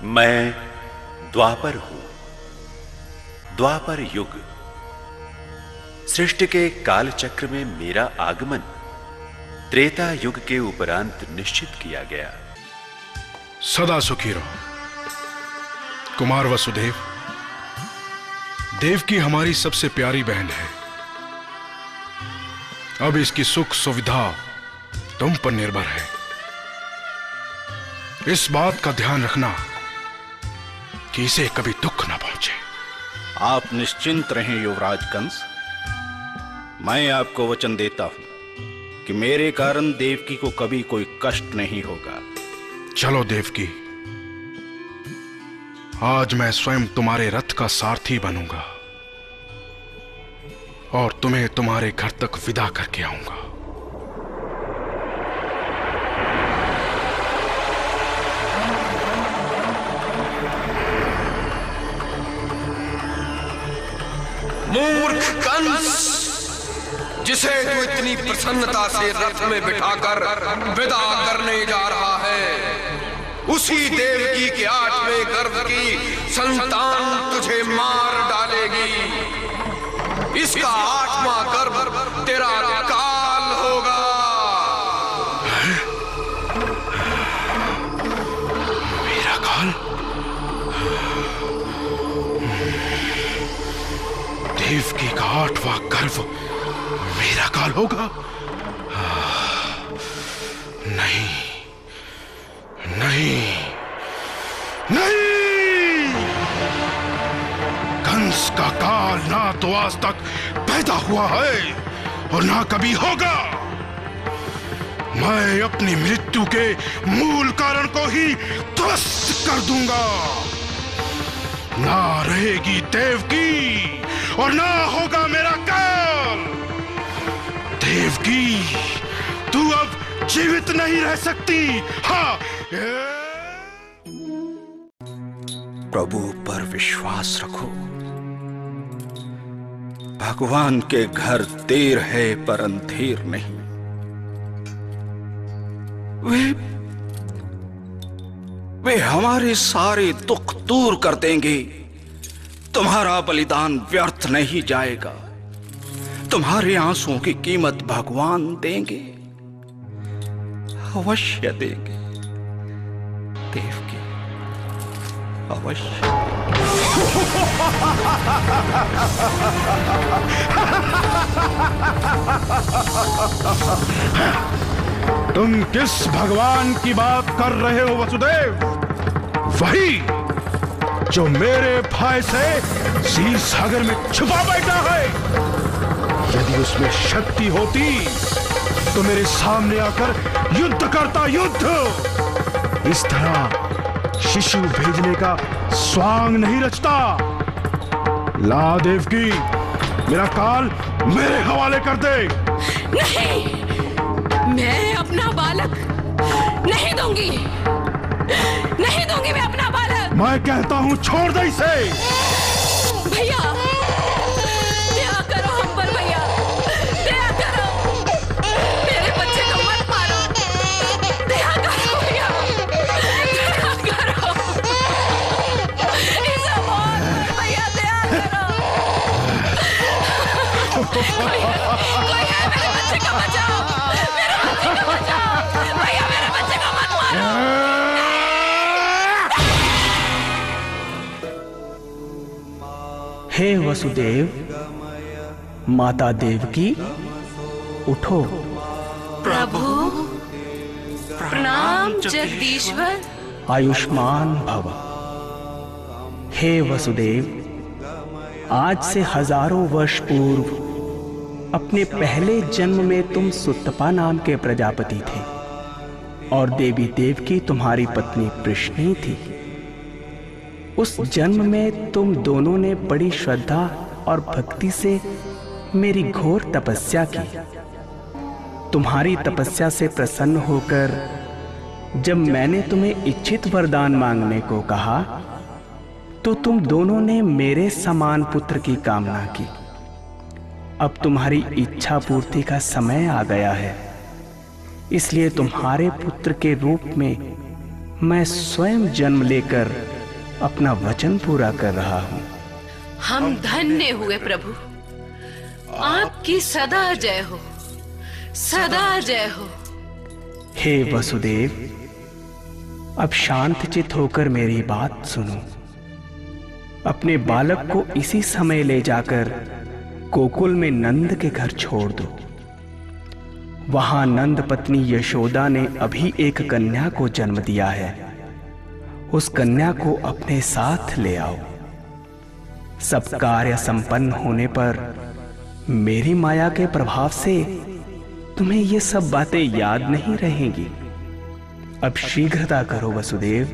मैं द्वापर हूं, द्वापर युग। सृष्टि के काल चक्र में मेरा आगमन त्रेता युग के उपरांत निश्चित किया गया। सदा सुखी रहो कुमार वसुदेव। देवकी हमारी सबसे प्यारी बहन है। अब इसकी सुख सुविधा तुम पर निर्भर है। इस बात का ध्यान रखना कि इसे कभी दुख ना पहुंचे। आप निश्चिंत रहें युवराज कंस। मैं आपको वचन देता हूं कि मेरे कारण देवकी को कभी कोई कष्ट नहीं होगा। चलो देवकी, आज मैं स्वयं तुम्हारे रथ का सारथी बनूंगा और तुम्हें तुम्हारे घर तक विदा करके आऊंगा। मूर्ख कंस, जिसे तू इतनी प्रसन्नता से रथ में बिठाकर विदा करने जा रहा है, उसी देवकी के 8वें गर्भ की संतान तुझे मार डालेगी। इसका 8वां गर्भ तेरा काल होगा। मेरा काल? देवकी का 8वां गर्भ मेरा काल होगा? नहीं नहीं नहीं। कंस का काल ना तो आज तक पैदा हुआ है और ना कभी होगा। मैं अपनी मृत्यु के मूल कारण को ही ध्वस्त कर दूंगा। ना रहेगी देवकी और ना होगा मेरा काल। देवकी, तू अब जीवित नहीं रह सकती। हाँ। प्रभु पर विश्वास रखो। भगवान के घर देर है पर अंधेर नहीं। वे हमारे सारे दुख दूर कर देंगे। तुम्हारा बलिदान व्यर्थ नहीं जाएगा। तुम्हारे आंसुओं की कीमत भगवान देंगे, अवश्य देंगे देवकी, अवश्य। तुम किस भगवान की बात कर रहे हो वसुदेव? वही जो मेरे भय से शीर सागर में छुपा बैठा है। यदि उसमें शक्ति होती तो मेरे सामने आकर युद्ध करता। युद्ध इस तरह शिशु भेजने का स्वांग नहीं रचता। ला देवकी, मेरा काल मेरे हवाले कर दे। नहीं, मैं अपना बालक नहीं दूंगी। नहीं दूंगी मैं अपना बालक। मैं कहता हूं छोड़ दे इसे। भैया, दया करो हम पर भैया, दया करो। मेरे बच्चे को मत मारो। दया करो भैया, दया करो। इसे मार भैया, दया करो। कोई है, मेरे बच्चे को बचाओ। मेरे बच्चे को बचाओ भैया, मेरे बच्चे को मत मारो। हे वसुदेव, माता देवकी, उठो। प्रभु, प्रणाम जगदीश्वर। आयुष्मान भव। हे वसुदेव, आज से हजारों वर्ष पूर्व अपने पहले जन्म में तुम सुतपा नाम के प्रजापति थे और देवी देवकी तुम्हारी पत्नी प्रश्नी थी। उस जन्म में तुम दोनों ने बड़ी श्रद्धा और भक्ति से मेरी घोर तपस्या की। तुम्हारी तपस्या से प्रसन्न होकर जब मैंने तुम्हें इच्छित वरदान मांगने को कहा तो तुम दोनों ने मेरे समान पुत्र की कामना की। अब तुम्हारी इच्छा पूर्ति का समय आ गया है, इसलिए तुम्हारे पुत्र के रूप में मैं स्वयं जन्म लेकर अपना वचन पूरा कर रहा हूं। हम धन्य हुए प्रभु, आपकी सदा जय हो, सदा जय हो। हे वसुदेव, अब शांत चित होकर मेरी बात सुनो। अपने बालक को इसी समय ले जाकर गोकुल में नंद के घर छोड़ दो। वहां नंद पत्नी यशोदा ने अभी एक कन्या को जन्म दिया है। उस कन्या को अपने साथ ले आओ। सब कार्य संपन्न होने पर मेरी माया के प्रभाव से तुम्हें ये सब बातें याद नहीं रहेंगी। अब शीघ्रता करो वसुदेव,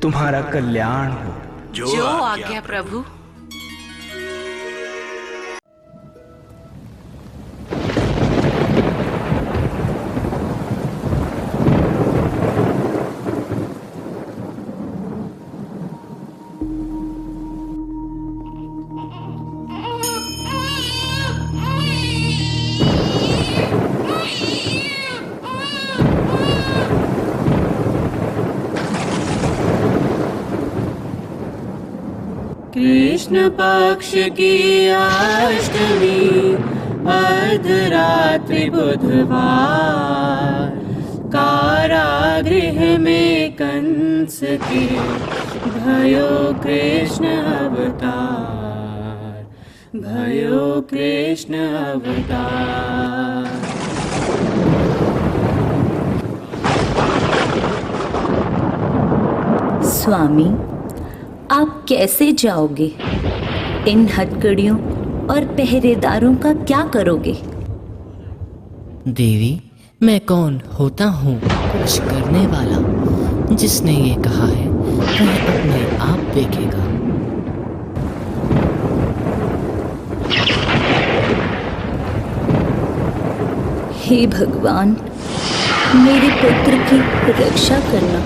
तुम्हारा कल्याण हो। जो आज्ञा प्रभु। कृष्ण पक्ष की अष्टमी अर्धरात्रि बुधवार, कारागृह में कंस के भयो कृष्ण अवतार, भयो कृष्ण अवतार। स्वामी, आप कैसे जाओगे? इन हथकड़ियों और पहरेदारों का क्या करोगे? देवी, मैं कौन होता हूँ कुछ करने वाला? जिसने ये कहा है वह अपने आप देखेगा। हे भगवान, मेरे पुत्र की रक्षा करना।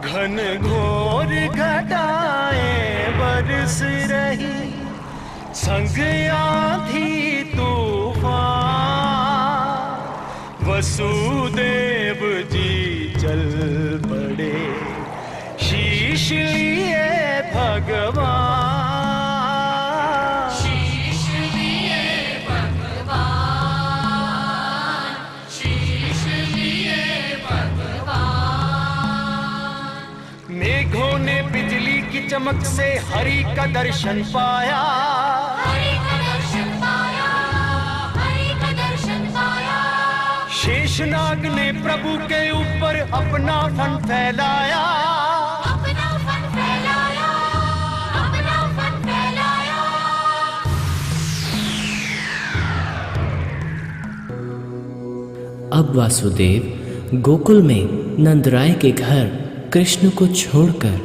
घन घोर घटाएं बरस रही, संग आंधी तूफान। वसुदेव जी चल पड़े शीश लिए भगवान, शीश लिए भगवान, शीश लिए भगवान। मेघों ने बिजली की चमक से हरि का दर्शन पाया, हरि का दर्शन पाया, हरि का दर्शन पाया। शेषनाग ने प्रभु के ऊपर अपना फन फैलाया, अपना फन फैलाया, अपना फन फैलाया। अब वासुदेव गोकुल में नंदराय के घर कृष्ण को छोड़कर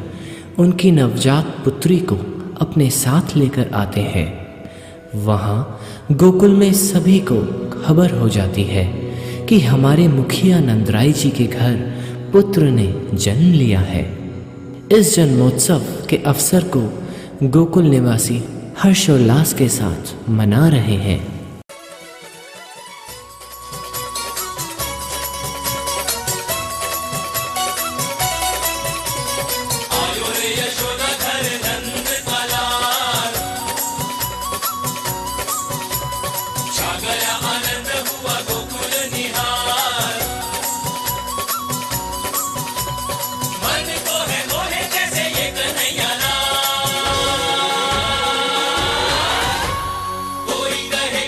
उनकी नवजात पुत्री को अपने साथ लेकर आते हैं। वहाँ गोकुल में सभी को खबर हो जाती है कि हमारे मुखिया नंदराय जी के घर पुत्र ने जन्म लिया है। इस जन्मोत्सव के अवसर को गोकुल निवासी हर्षोल्लास के साथ मना रहे हैं। कोई कहे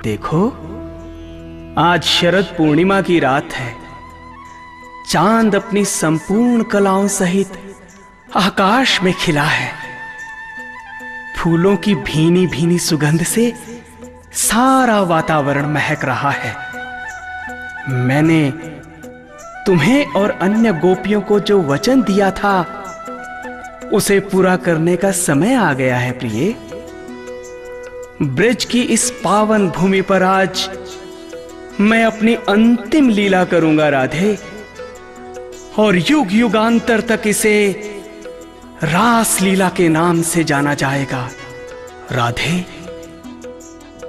देखो, आज शरद पूर्णिमा की रात है। चांद अपनी संपूर्ण कलाओं सहित आकाश में खिला है। फूलों की भीनी भीनी सुगंध से सारा वातावरण महक रहा है। मैंने तुम्हें और अन्य गोपियों को जो वचन दिया था, उसे पूरा करने का समय आ गया है प्रिय। ब्रज की इस पावन भूमि पर आज मैं अपनी अंतिम लीला करूंगा राधे, और युग युगांतर तक इसे रास लीला के नाम से जाना जाएगा। राधे,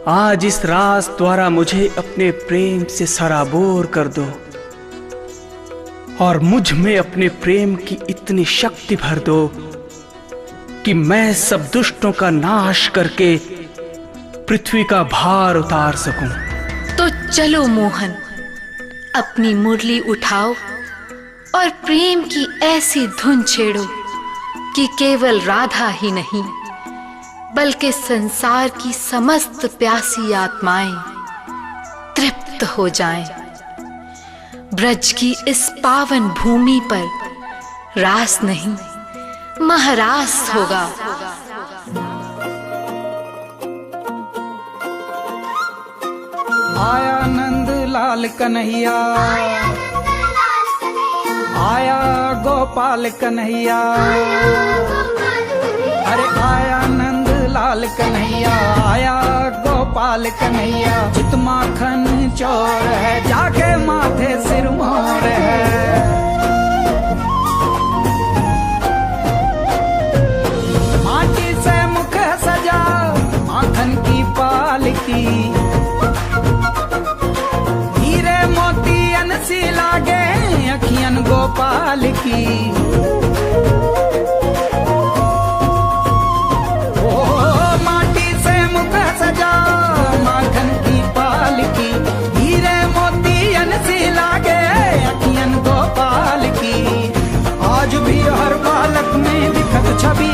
आज इस रास द्वारा मुझे अपने प्रेम से सराबोर कर दो। और मुझ में अपने प्रेम की इतनी शक्ति भर दो कि मैं सब दुष्टों का नाश करके पृथ्वी का भार उतार सकूं। तो चलो मोहन, अपनी मुरली उठाओ और प्रेम की ऐसी धुन छेड़ो कि केवल राधा ही नहीं बल्कि संसार की समस्त प्यासी आत्माएं तृप्त हो जाएं। ब्रज की इस पावन भूमि पर रास नहीं महरास होगा। आया नंद लाल कन्हैया, आया गोपाल कन्हैया, अरे आया नंद लाल कन्हैया, आया गोपाल कन्हैया। चित माखन चोर है, जाके माथे सिर मोर है। माटी से मुख सजा माखन की पालकी, हीरे मोतियन सी लागे अखियन गोपाल की। छवि